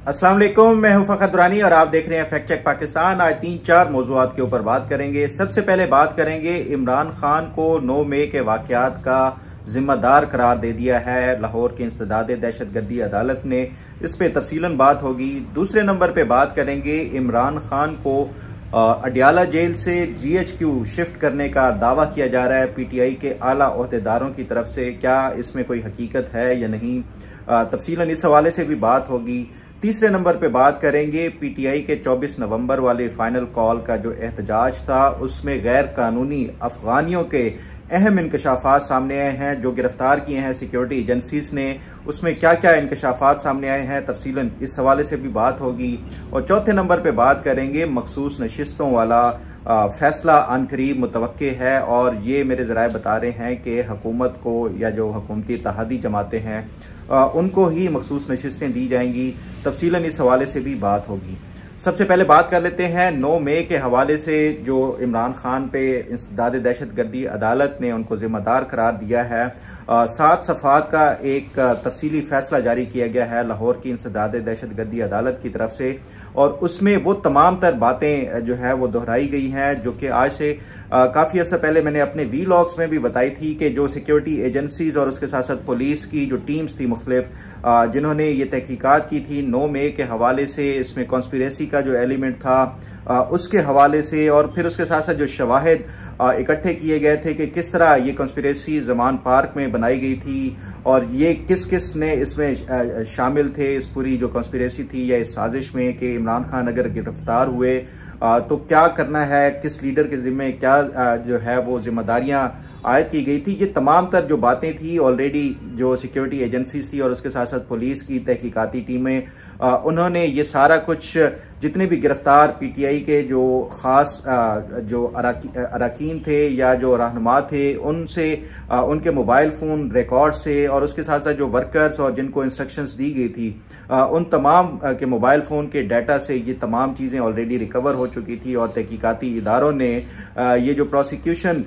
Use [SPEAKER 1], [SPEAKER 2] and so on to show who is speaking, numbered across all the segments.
[SPEAKER 1] अस्सलाम वालेकुम, मैं हूं फखर दुरानी और आप देख रहे हैं फैक्ट चेक पाकिस्तान। आज 3-4 मौज़ूआत के ऊपर बात करेंगे। सबसे पहले बात करेंगे इमरान खान को 9 मई के वाक़यात का जिम्मेदार करार दे दिया है लाहौर की इंसदाद दहशतगर्दी अदालत ने, इस पे तफसीलन बात होगी। दूसरे नंबर पे बात करेंगे इमरान खान को अडियाला जेल से GHQ शिफ्ट करने का दावा किया जा रहा है PTI के आला ओहदेदारों की तरफ से। क्या इसमें कोई हकीकत है या नहीं, तफसीलन इस हवाले से भी बात होगी। तीसरे नंबर पे बात करेंगे PTI के 24 नवंबर वाले फाइनल कॉल का जो एहतजाज था, उसमें गैर कानूनी अफगानियों के अहम इंकशाफात सामने आए हैं जो गिरफ्तार किए हैं सिक्योरिटी एजेंसीज ने। उसमें क्या क्या इंकशाफात सामने आए हैं, तफसीलन इस हवाले से भी बात होगी। और चौथे नंबर पे बात करेंगे मखसूस नशिस्तों वाला फैसला अनकरीब मुतवक्के है और ये मेरे ज़राए बता रहे हैं कि हुकूमत को या जो हुकूमती इत्तेहादी जमातें हैं उनको ही मखसूस नशिस्तें दी जाएंगी। तफसीलन इस हवाले से भी बात होगी। सबसे पहले बात कर लेते हैं 9 मई के हवाले से जो इमरान खान पे इंसदाद दहशतगर्दी अदालत ने उनको जिम्मेदार करार दिया है। 7 सफ़हात का एक तफसीली फैसला जारी किया गया है लाहौर की इंसदाद दहशतगर्दी अदालत की तरफ से और उसमें वो तमाम तर बातें जो है वो दोहराई गई हैं जो कि आज से काफ़ी अर्सा पहले मैंने अपने वीलॉग्स में भी बताई थी कि जो सिक्योरिटी एजेंसीज और उसके साथ साथ पुलिस की जो टीम्स थी मुख्तलिफ जिन्होंने ये तहकीकात की थी 9 मई के हवाले से, इसमें कॉन्स्पिरेसी का जो एलिमेंट था उसके हवाले से और फिर उसके साथ साथ जो शवाहिद इकट्ठे किए गए थे कि किस तरह ये कॉन्स्पिरेसी जमान पार्क में बनाई गई थी और ये किस किस ने इसमें शामिल थे, इस पूरी जो कॉन्स्पिरेसी थी या इस साजिश में कि इमरान खान अगर गिरफ्तार हुए तो क्या करना है, किस लीडर के जिम्मे क्या जो है वो जिम्मेदारियां आयद की गई थी। ये तमाम तर जो बातें थी ऑलरेडी जो सिक्योरिटी एजेंसीज थी और उसके साथ साथ पुलिस की तहकीकाती टीमें उन्होंने ये सारा कुछ जितने भी गिरफ्तार PTI के जो ख़ास जो अरकान थे या जो रहनुमा थे उनसे उनके मोबाइल फ़ोन रिकॉर्ड से और उसके साथ साथ जो वर्कर्स और जिनको इंस्ट्रक्शंस दी गई थी उन तमाम के मोबाइल फ़ोन के डाटा से ये तमाम चीज़ें ऑलरेडी रिकवर हो चुकी थी और तहकीकाती इदारों ने ये जो प्रोसिक्यूशन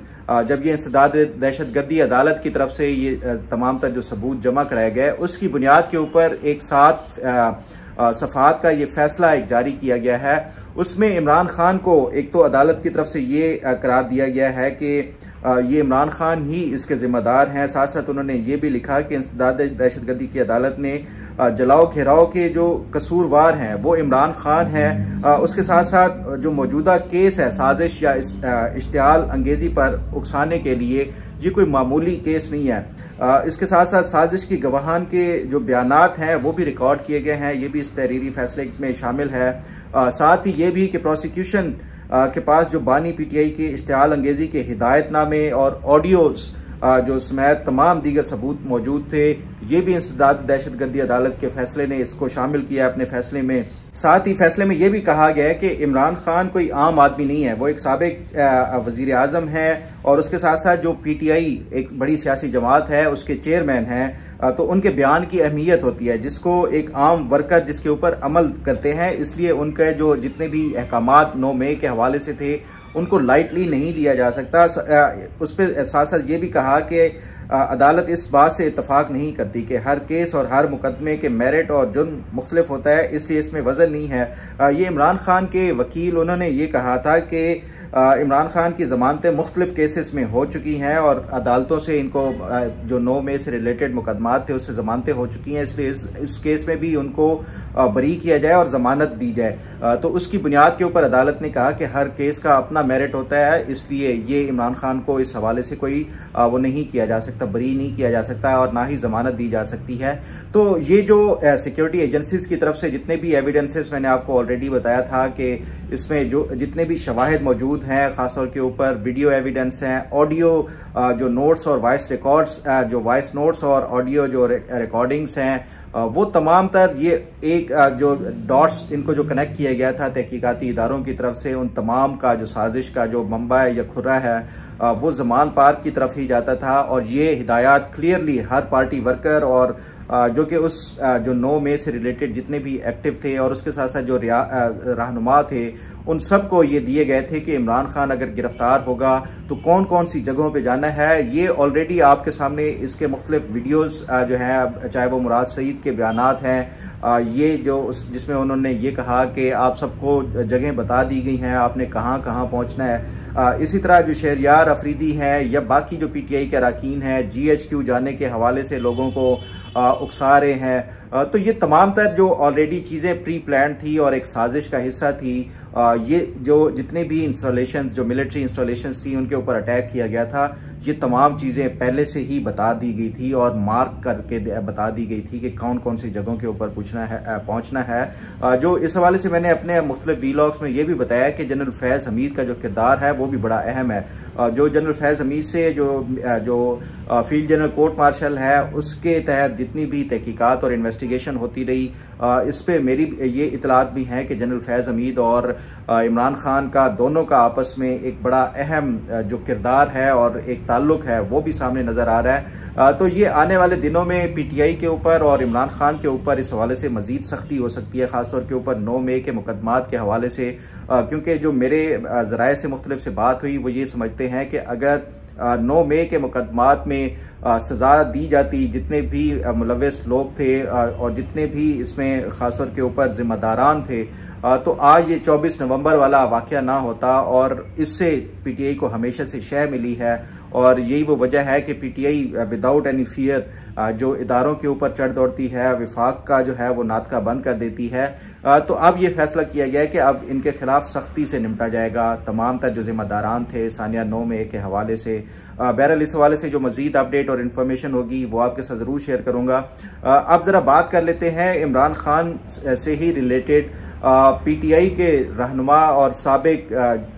[SPEAKER 1] जब ये इंसदाद दहशतगर्दी अदालत की तरफ से ये तमाम तर जो सबूत जमा कराए गए उसकी बुनियाद के ऊपर एक साथ सफ़हात का ये फैसला एक जारी किया गया है। उसमें इमरान खान को एक तो अदालत की तरफ से ये करार दिया गया है कि ये इमरान खान ही इसके ज़िम्मेदार हैं। साथ साथ उन्होंने ये भी लिखा कि इंसदाद दहशतगर्दी की अदालत ने जलाओ घेराव के जो कसूरवार हैं वो इमरान खान है। उसके साथ साथ जो मौजूदा केस है साजिश या इश्तियाल अंगेज़ी पर उकसाने के लिए ये कोई मामूली केस नहीं है। इसके साथ साथ साजिश की गवाहान के जो बयानात हैं वो भी रिकॉर्ड किए गए हैं, ये भी इस तहरीरी फैसले में शामिल है। साथ ही ये भी कि प्रोसिक्यूशन के पास जो बानी PTI के इश्तियाल अंगेज़ी के हिदायतनामे और ऑडियोज जो समेत तमाम दीगर सबूत मौजूद थे, ये भी इंसदाद दहशतगर्दी अदालत के फैसले ने इसको शामिल किया अपने फैसले में। साथ ही फैसले में ये भी कहा गया है कि इमरान खान कोई आम आदमी नहीं है, वो एक साबिक वज़ीर आज़म है और उसके साथ साथ जो PTI एक बड़ी सियासी जमात है उसके चेयरमैन हैं, तो उनके बयान की अहमियत होती है जिसको एक आम वर्कर जिसके ऊपर अमल करते हैं, इसलिए उनके जो जितने भी अहकामात 9 मई के हवाले से थे उनको लाइटली नहीं लिया जा सकता। उस पर साथ साथ ये भी कहा कि अदालत इस बात से इतफाक नहीं करती कि हर केस और हर मुकदमे के मेरिट और जुर्म मुख्तलिफ होता है, इसलिए इसमें वजन नहीं है। ये इमरान खान के वकील उन्होंने ये कहा था कि इमरान खान की ज़मानतें मुख्तलिफ केसेस में हो चुकी हैं और अदालतों से इनको जो 9 मई से रिलेटेड मुकदमात थे उससे ज़मानतें हो चुकी हैं, इसलिए इस केस में भी उनको बरी किया जाए और ज़मानत दी जाए। तो उसकी बुनियाद के ऊपर अदालत ने कहा कि हर केस का अपना मेरिट होता है, इसलिए ये इमरान खान को इस हवाले से कोई वो नहीं किया जा सकता, बरी नहीं किया जा सकता और ना ही ज़मानत दी जा सकती है। तो ये जो सिक्योरिटी एजेंसीज की तरफ से जितने भी एविडेंसेस मैंने आपको ऑलरेडी बताया था कि इसमें जो जितने भी शवाहिद मौजूद हैं, खासतौर के ऊपर वीडियो एविडेंस हैं, ऑडियो जो नोट्स और वॉइस रिकॉर्ड्स जो वॉइस नोट्स और ऑडियो जो रिकॉर्डिंग्स हैं, वो तमाम तर ये एक जो डॉट्स इनको जो कनेक्ट किया गया था तहकीकाती इदारों की तरफ से, उन तमाम का जो साजिश का जो मंबा है या खुर्रा है वो जमान पार्क की तरफ ही जाता था और ये हिदायत क्लियरली हर पार्टी वर्कर और जो कि उस जो 9 मई से रिलेटेड जितने भी एक्टिव थे और उसके साथ साथ जो रहनुमा थे उन सब को ये दिए गए थे कि इमरान खान अगर गिरफ्तार होगा तो कौन कौन सी जगहों पे जाना है। ये ऑलरेडी आपके सामने इसके मुख्तलिफ वीडियोस जो हैं, चाहे वो मुराद सईद के बयानात हैं, ये जो जिसमें उन्होंने ये कहा कि आप सबको जगह बता दी गई हैं, आपने कहाँ कहाँ पहुँचना है। इसी तरह जो शहरियार अफरीदी हैं या बाकी जो PTI के अरकान हैं, GHQ जाने के हवाले से लोगों को उकसा रहे हैं। तो ये तमाम तर जो ऑलरेडी चीज़ें प्री प्लान थी और एक साजिश का हिस्सा थी, ये जो जितने भी इंस्टॉलेशंस, जो मिलिट्री इंस्टॉलेशंस थी, उनके ऊपर अटैक किया गया था, ये तमाम चीज़ें पहले से ही बता दी गई थी और मार्क करके बता दी गई थी कि कौन कौन सी जगहों के ऊपर पहुंचना है। जो इस हवाले से मैंने अपने मुख्तलिफ वीलॉग्स में ये भी बताया कि जनरल फैज़ हमीद का जो किरदार है वो भी बड़ा अहम है। जो जनरल फैज़ हमीद से जो फील्ड जनरल कोर्ट मार्शल है, उसके तहत जितनी भी तहकीकात और इन्वेस्टिगेशन होती रही, इस पे मेरी ये इतलात भी हैं कि जनरल फैज़ हमीद और इमरान खान का दोनों का आपस में एक बड़ा अहम जो किरदार है और एक ताल्लुक है वो भी सामने नज़र आ रहा है। तो ये आने वाले दिनों में PTI के ऊपर और इमरान खान के ऊपर इस हवाले से मज़ीद सख्ती हो सकती है, ख़ासतौर के ऊपर 9 मई के मुकदमात के हवाले से, क्योंकि जो मेरे ज़राए से मुख्तलिफ से बात हुई वो ये समझते हैं कि अगर 9 मई के मुकदमात में सज़ा दी जाती जितने भी मुलव्वस लोग थे और जितने भी इसमें ख़ासतौर के ऊपर ज़िम्मेदारान थे, तो आज ये 24 नवंबर वाला वाक़या ना होता। और इससे PTI को हमेशा से शह मिली है और यही वो वजह है कि PTI विदाउट एनी फियर जो इदारों के ऊपर चढ़ दौड़ती है, विफाक का जो है वो नाटका बंद कर देती है। तो अब ये फैसला किया गया है कि अब इनके खिलाफ सख्ती से निपटा जाएगा। तमाम तर जो जिम्मेदारान थे सानिया 9 मई के हवाले से, बहरहाल इस हवाले से जो मजीद अपडेट और इन्फॉर्मेशन होगी वो आपके साथ ज़रूर शेयर करूँगा। अब ज़रा बात कर लेते हैं इमरान खान से ही रिलेटेड PTI के रहनुमा और साबिक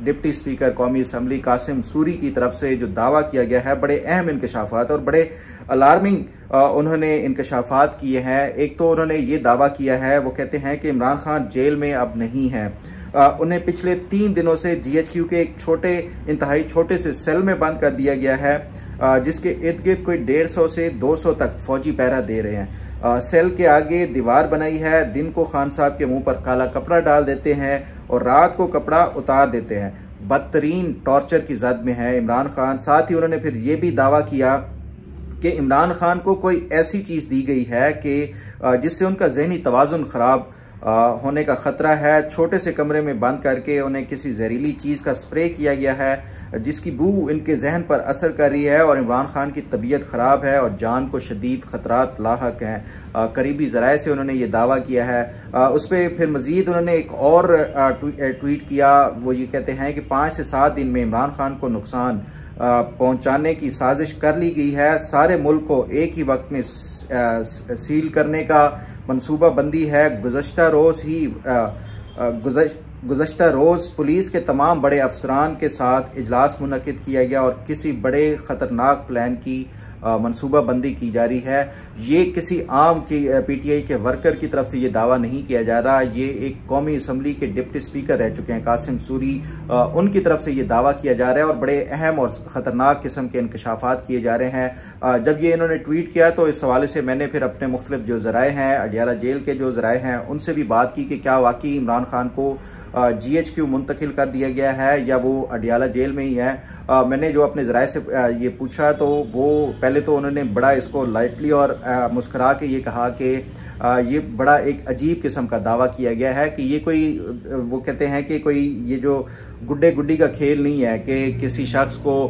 [SPEAKER 1] डिप्टी स्पीकर कौमी असम्बली कासिम सूरी की तरफ से जो दावा किया गया है, बड़े अहम इंकशाफात और बड़े अलार्मिंग उन्होंने इंकशाफात किए हैं। एक तो उन्होंने ये दावा किया है, वो कहते हैं कि इमरान खान जेल में अब नहीं है। उन्हें पिछले 3 दिनों से GHQ के एक इंतहाई छोटे से सेल में बंद कर दिया गया है, जिसके इर्द गिर्द कोई 150 से 200 तक फौजी पहरा दे रहे हैं। सेल के आगे दीवार बनाई है, दिन को खान साहब के मुंह पर काला कपड़ा डाल देते हैं और रात को कपड़ा उतार देते हैं। बदतरीन टॉर्चर की जद में है इमरान खान। साथ ही उन्होंने फिर ये भी दावा किया कि इमरान खान को कोई ऐसी चीज़ दी गई है कि जिससे उनका जहनी तवाज़ुन ख़राब होने का ख़तरा है। छोटे से कमरे में बंद करके उन्हें किसी जहरीली चीज़ का स्प्रे किया गया है जिसकी बू इनके जहन पर असर कर रही है और इमरान खान की तबीयत ख़राब है और जान को शदीद ख़तरात लाहक हैं। करीबी ज़राए से उन्होंने ये दावा किया है। उस पर फिर मज़ीद उन्होंने एक और ट्वीट किया। वो ये कहते हैं कि 5 से 7 दिन में इमरान खान को नुकसान पहुंचाने की साजिश कर ली गई है। सारे मुल्क को एक ही वक्त में सील करने का मनसूबा बंदी है। गुज़श्ता रोज़ पुलिस के तमाम बड़े अफसरान के साथ इजलास मुनक़िद किया गया और किसी बड़े ख़तरनाक प्लान की मनसूबा बंदी की जा रही है। ये किसी आम की PTI के वर्कर की तरफ से ये दावा नहीं किया जा रहा। ये एक कौमी असम्बली के डिप्टी स्पीकर रह चुके हैं कासिम सूरी, उनकी तरफ से ये दावा किया जा रहा है और बड़े अहम और ख़तरनाक किस्म के इंकशाफात किए जा रहे हैं। जब ये इन्होंने ट्वीट किया तो इस हवाले से मैंने फिर अपने मुख्तलिफ जो ज़राए हैं, अडियाला जेल के जो ज़राए हैं, उनसे भी बात की कि क्या वाकई इमरान खान को GHQ मुंतकिल कर दिया गया है या वो अडियाला जेल में ही है। मैंने जो अपने ज़राए से ये पूछा तो वो पहले तो उन्होंने बड़ा इसको लाइटली और मुस्करा के ये कहा कि ये बड़ा एक अजीब किस्म का दावा किया गया है कि ये कोई, वो कहते हैं कि कोई ये जो गुड्डे गुड्डी का खेल नहीं है कि किसी शख्स को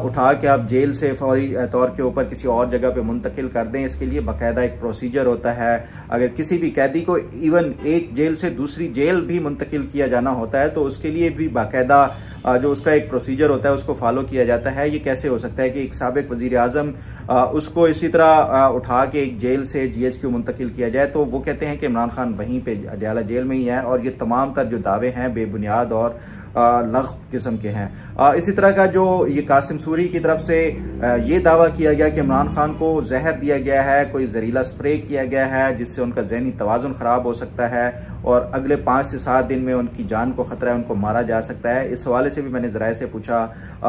[SPEAKER 1] उठा के आप जेल से फौरी तौर के ऊपर किसी और जगह पे मुंतकिल कर दें। इसके लिए बाकायदा एक प्रोसीजर होता है। अगर किसी भी कैदी को इवन एक जेल से दूसरी जेल भी मुंतकिल किया जाना होता है तो उसके लिए भी बाकायदा जो उसका एक प्रोसीजर होता है उसको फॉलो किया जाता है। ये कैसे हो सकता है कि एक साबिक वज़ीर आज़म उसको इसी तरह उठा के एक जेल से GHQ मुंतकिल किया जाए? तो वो कहते हैं कि इमरान खान वहीं पे अडियाला जेल में ही है और ये तमाम तर जो दावे हैं बेबुनियाद और लग़्व किस्म के हैं। इसी तरह का जो ये कासिम सूरी की तरफ से ये दावा किया गया कि इमरान खान को जहर दिया गया है, कोई जहरीला स्प्रे किया गया है जिससे उनका जहनी तवाज़ुन ख़राब हो सकता है और अगले 5 से 7 दिन में उनकी जान को ख़तरा है, उनको मारा जा सकता है। इस हवाले से भी मैंने ज़राए से पूछा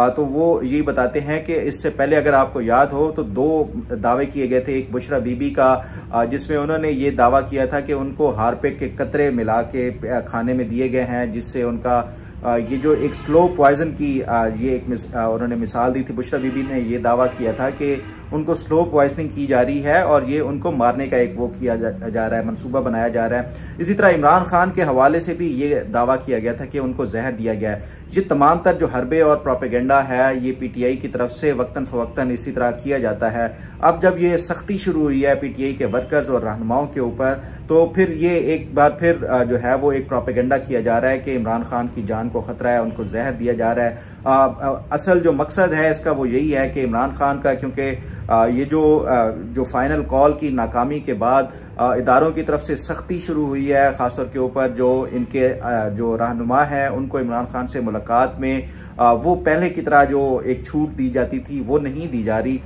[SPEAKER 1] तो वो यही बताते हैं कि इससे पहले अगर आपको याद हो तो 2 दावे किए गए थे। एक बुशरा बीबी का जिसमें उन्होंने ये दावा किया था कि उनको हार्पिक के कतरे मिला के खाने में दिए गए हैं जिससे उनका ये जो एक स्लो पॉइजन की ये एक उन्होंने मिसाल दी थी। बुशरा बीबी ने ये दावा किया था कि उनको स्लो पॉइजनिंग की जा रही है और ये उनको मारने का एक वो किया जा रहा है, मंसूबा बनाया जा रहा है। इसी तरह इमरान खान के हवाले से भी ये दावा किया गया था कि उनको जहर दिया गया है। ये तमाम तर जो हरबे और प्रोपेगेंडा है ये पीटीआई की तरफ से वक्तन फवक्तन इसी तरह किया जाता है। अब जब ये सख्ती शुरू हुई है पीटीआई के वर्कर्स और रहनुमाओं के ऊपर तो फिर ये एक बार फिर जो है वो एक प्रोपेगेंडा किया जा रहा है कि इमरान खान की जान को खतरा है, उनको जहर दिया जा रहा है। असल जो मकसद है इसका वो यही है कि इमरान खान का, क्योंकि ये जो फाइनल कॉल की नाकामी के बाद इदारों की तरफ से सख्ती शुरू हुई है, खासतौर के ऊपर जो इनके जो रहनुमा है उनको इमरान खान से मुलाकात में वो पहले की तरह जो एक छूट दी जाती थी वो नहीं दी जा रही।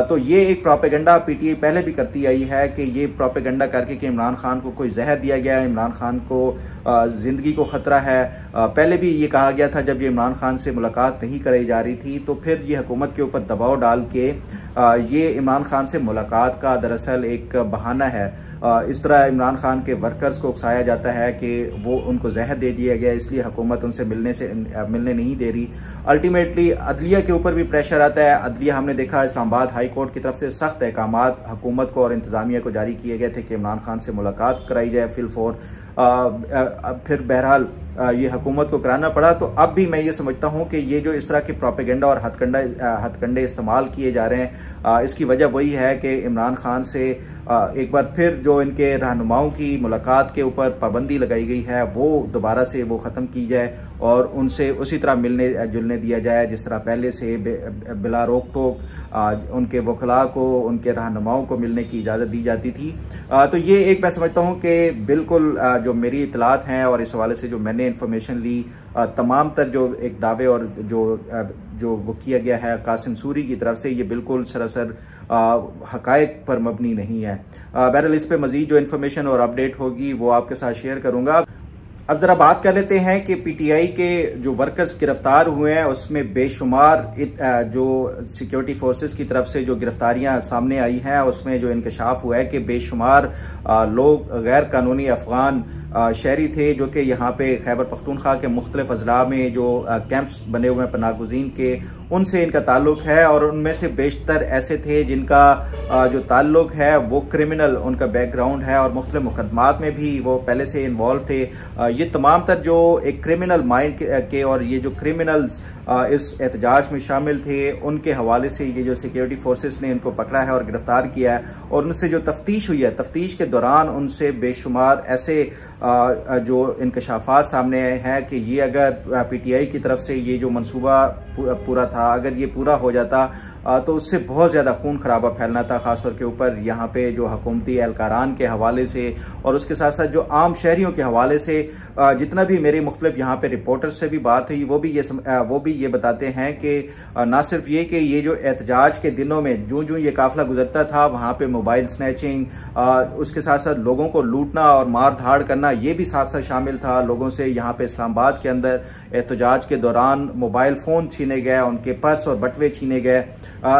[SPEAKER 1] तो ये एक प्रोपेगेंडा पीटीआई पहले भी करती आई है कि ये प्रोपेगेंडा करके कि इमरान खान को कोई जहर दिया गया है, इमरान खान को ज़िंदगी को ख़तरा है। पहले भी ये कहा गया था जब ये इमरान खान से मुलाकात नहीं कराई जा रही थी तो फिर ये हुकूमत के ऊपर दबाव डाल के ये इमरान खान से मुलाकात का दरअसल एक बहाना है। इस तरह इमरान खान के वर्कर्स को उकसाया जाता है कि वो उनको जहर दे दिया गया इसलिए हुकूमत उनसे मिलने नहीं दे रही। अल्टीमेटली अदलिया के ऊपर भी प्रेशर आता है। अदलिया हमने देखा इस्लामाबाद हाई कोर्ट की तरफ से सख्त अहकामात हुकूमत को और इंतजामिया को जारी किए गए थे कि इमरान खान से मुलाकात कराई जाए फिलफौर। फिर बहरहाल ये हुकूमत को कराना पड़ा। तो अब भी मैं ये समझता हूँ कि ये जो इस तरह के प्रोपेगेंडा और हथकंडे इस्तेमाल किए जा रहे हैं इसकी वजह वही है कि इमरान खान से एक बार फिर जो इनके रहनुमाओं की मुलाकात के ऊपर पाबंदी लगाई गई है वो दोबारा से वो ख़त्म की जाए और उनसे उसी तरह मिलने जुलने दिया जाए जिस तरह पहले से बिला रोक टोक उनके वकला को, उनके रहनुमाओं को मिलने की इजाज़त दी जाती थी। तो ये एक मैं समझता हूँ कि बिल्कुल जो मेरी इतलात हैं और इस हवाले से जो मैंने इन्फॉर्मेशन ली तमाम तर जो एक दावे और जो वो किया गया है कासिम सूरी की तरफ से ये बिल्कुल सरासर हकायक पर मबनी नहीं है। बहरहाल इस पे मजीद जो इन्फॉर्मेशन और अपडेट होगी वो आपके साथ शेयर करूंगा। अब जरा बात कर लेते हैं कि पीटीआई के जो वर्कर्स गिरफ्तार हुए हैं उसमें बेशुमार जो सिक्योरिटी फोर्सेस की तरफ से जो गिरफ्तारियां सामने आई हैं उसमें जो इंकशाफ हुआ है कि बेशुमार लोग गैर कानूनी अफगान शहरी थे जो कि यहाँ पे खैबर पख्तूनख्वा के मुख्तलिफ अजला में जो कैंप्स बने हुए हैं पनाहगुज़ीन के उनसे इनका ताल्लुक है और उनमें से बेशतर ऐसे थे जिनका जो ताल्लुक है वो क्रिमिनल उनका बैकग्राउंड है और मुख्तलिफ मुकदमात में भी वो पहले से इन्वॉल्व थे। ये तमाम तर जो एक क्रिमिनल माइंड के और ये जो क्रिमिनल्स इस एहतजाज में शामिल थे उनके हवाले से ये जो सिक्योरिटी फोर्सेस ने इनको पकड़ा है और गिरफ्तार किया है और उनसे जो तफ्तीश हुई है तफ्तीश के दौरान उनसे बेशुमार ऐसे जो इंकशाफात सामने आए हैं कि ये अगर पीटीआई की तरफ से ये जो मंसूबा पूरा था अगर ये पूरा हो जाता तो उससे बहुत ज़्यादा खून खराबा फैलना था, ख़ासतौर के ऊपर यहाँ पे जो हुकूमती एहलकारान के हवाले से और उसके साथ साथ जो आम शहरियों के हवाले से। जितना भी मेरी मुख्तलिफ यहाँ पे रिपोर्टर्स से भी बात हुई वो भी ये बताते हैं कि ना सिर्फ ये कि ये जो एहतजाज के दिनों में जूं ये काफ़िला गुजरता था वहाँ पे मोबाइल स्नैचिंग उसके साथ साथ लोगों को लूटना और मार धाड़ करना ये भी साथ साथ शामिल था। लोगों से यहाँ पे इस्लामाबाद के अंदर एहतजाज के दौरान मोबाइल फ़ोन छीने गए, उनके पर्स और बटवे छीने गए।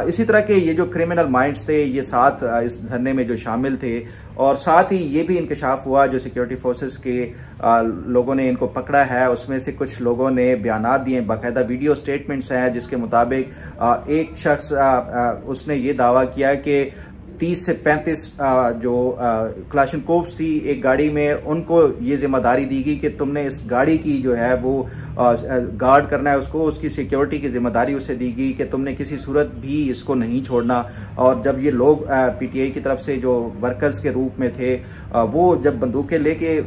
[SPEAKER 1] इसी तरह के ये जो क्रिमिनल माइंड्स थे ये साथ इस धरने में जो शामिल थे और साथ ही ये भी इंकशाफ हुआ जो सिक्योरिटी फोर्सेस के लोगों ने इनको पकड़ा है उसमें से कुछ लोगों ने बयानात दिए, बाकायदा वीडियो स्टेटमेंट्स हैं जिसके मुताबिक एक शख्स उसने ये दावा किया कि 30 से 35 जो क्लाशनकोव्स थी एक गाड़ी में उनको ये जिम्मेदारी दी गई कि तुमने इस गाड़ी की जो है वो गार्ड करना है, उसको उसकी सिक्योरिटी की जिम्मेदारी उसे दी गई कि तुमने किसी सूरत भी इसको नहीं छोड़ना। और जब ये लोग पीटीआई की तरफ से जो वर्कर्स के रूप में थे वो जब बंदूकें लेके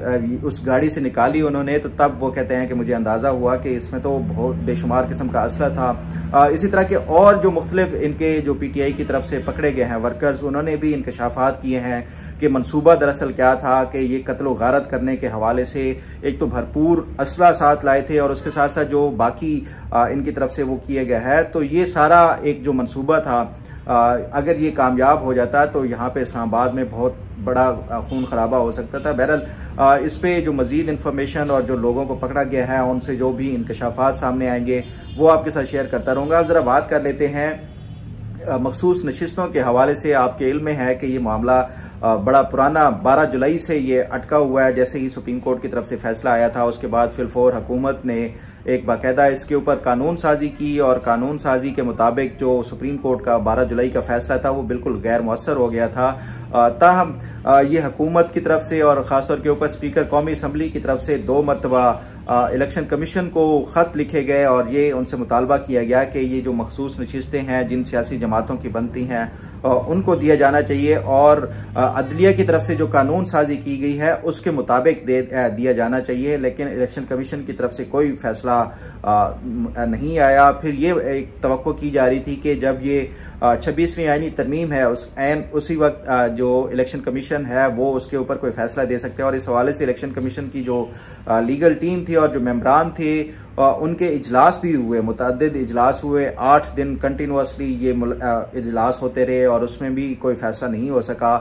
[SPEAKER 1] उस गाड़ी से निकाली उन्होंने तो तब वो कहते हैं कि मुझे अंदाज़ा हुआ कि इसमें तो बहुत बेशुमार किस्म का असला था। इसी तरह के और जो मुख्तलिफ इनके जो पीटीआई की तरफ से पकड़े गए हैं वर्कर्स उन्होंने भी इंकशाफात किए हैं कि मंसूबा दरअसल क्या था कि ये कत्ल गारत करने के हवाले से एक तो भरपूर असला साथ लाए थे और उसके साथ साथ जो बाकी इनकी तरफ से वो किया गया है, तो ये सारा एक जो मंसूबा था अगर ये कामयाब हो जाता तो यहाँ पे इस्लामाबाद में बहुत बड़ा खून खराबा हो सकता था। बहरहाल इस पे जो मज़ीद इन्फॉर्मेशन और जो लोगों को पकड़ा गया है उनसे जो भी इंकशाफात सामने आएंगे वो आपके साथ शेयर करता रहूँगा। अब ज़रा बात कर लेते हैं मखसूस नशिस्तों के हवाले से। आपके इल्म में है कि ये मामला बड़ा पुराना 12 जुलाई से ये अटका हुआ है। जैसे ही सुप्रीम कोर्ट की तरफ से फैसला आया था उसके बाद फिलफौर हुकूमत ने एक बाकायदा इसके ऊपर कानून साजी की और कानून साजी के मुताबिक जो सुप्रीम कोर्ट का 12 जुलाई का फैसला था वो बिल्कुल गैर मुअस्सर हो गया था। ताहम ये हुकूमत की तरफ से और ख़ासतौर के ऊपर स्पीकर कौमी असम्बली की तरफ से 2 मरतबा इलेक्शन कमीशन को ख़त लिखे गए और ये उनसे मुतालबा किया गया कि ये जो मखसूस नशिस्तें हैं जिन सियासी जमातों की बनती हैं उनको दिया जाना चाहिए और अदलिया की तरफ से जो कानून साजी की गई है उसके मुताबिक दिया जाना चाहिए। लेकिन इलेक्शन कमीशन की तरफ से कोई फैसला नहीं आया। फिर ये एक तवक्को की जा रही थी कि जब ये 26वीं आईनी तरमीम है उसी वक्त जो इलेक्शन कमीशन है वो उसके ऊपर कोई फैसला दे सकते हैं। और इस हवाले से इलेक्शन कमीशन की जो लीगल टीम थी और जो मेंबरान थे उनके इजलास भी हुए, मुतअद्दिद इजलास हुए, 8 दिन कंटिन्यूसली ये इजलास होते रहे और उसमें भी कोई फैसला नहीं हो सका।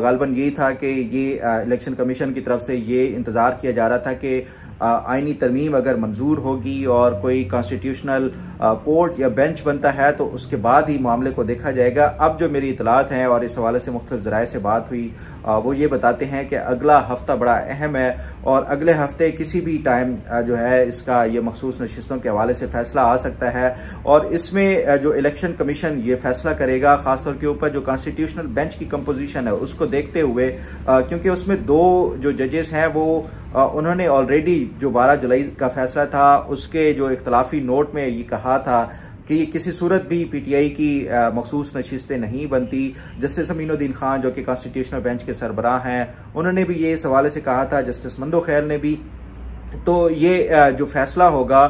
[SPEAKER 1] गालबन यही था कि ये इलेक्शन कमीशन की तरफ से ये इंतज़ार किया जा रहा था कि आईनी तरमीम अगर मंजूर होगी और कोई कॉन्स्टिट्यूशनल कोर्ट या बेंच बनता है तो उसके बाद ही मामले को देखा जाएगा। अब जो मेरी इतलात हैं और इस हवाले से मुख्तलिफ ज़राए से बात हुई वो ये बताते हैं कि अगला हफ्ता बड़ा अहम है और अगले हफ्ते किसी भी टाइम जो है इसका ये मखसूस नशिस्तों के हवाले से फैसला आ सकता है। और इसमें जो इलेक्शन कमीशन ये फैसला करेगा ख़ासतौर के ऊपर जो कॉन्स्टिट्यूशनल बेंच की कंपोजिशन है उसको देखते हुए, क्योंकि उसमें 2 जो जजेस हैं वो उन्होंने ऑलरेडी जो 12 जुलाई का फैसला था उसके जो इख्तलाफी नोट में ये कहा था कि ये किसी सूरत भी पीटीआई की मखसूस नशिस्तें नहीं बनती। जस्टिस अमीनुद्दीन खान जो कि कॉन्स्टिट्यूशनल बेंच के सरबराह हैं उन्होंने भी ये इस हवाले से कहा था, जस्टिस मंदो खैर ने भी। तो ये जो फैसला होगा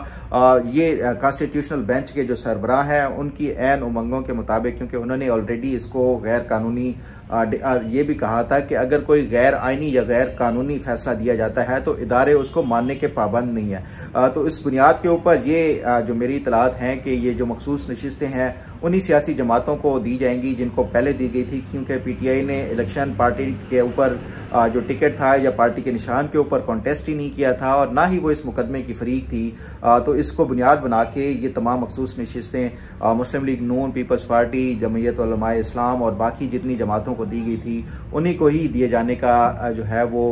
[SPEAKER 1] ये कॉन्स्टिट्यूशनल बेंच के जो सरबराह हैं उनकी ऐन उमंगों के मुताबिक, क्योंकि उन्होंने ऑलरेडी इसको गैर कानूनी ये भी कहा था कि अगर कोई गैर आइनी या गैर कानूनी फैसला दिया जाता है तो इदारे उसको मानने के पाबंद नहीं है। तो इस बुनियाद के ऊपर ये जो मेरी इतलात हैं कि ये जो मखसूस नशिस्तें हैं उन्हीं सियासी जमातों को दी जाएंगी जिनको पहले दी गई थी, क्योंकि पीटीआई ने इलेक्शन पार्टी के ऊपर जो टिकट था या पार्टी के निशान के ऊपर कॉन्टेस्ट ही नहीं किया था और ना ही वो इस मुकदमे की फरीक थी। तो इसको बुनियाद बना के ये तमाम मखसूस नशिस्तें मुस्लिम लीग नून, पीपल्स पार्टी, जमीयत उलमाए इस्लाम और बाकी जितनी जमातों को दी गई थी उन्हीं को ही दिए जाने का जो है वो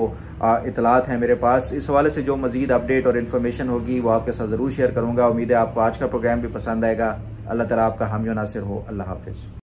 [SPEAKER 1] इतलात है मेरे पास। इस हवाले से जो मज़ीद अपडेट और इन्फॉर्मेशन होगी वो आपके साथ ज़रूर शेयर करूँगा। उम्मीद है आपको आज का प्रोग्राम भी पसंद आएगा। अल्लाह ताला आपका हामी व नासिर हो। अल्लाह हाफिज़।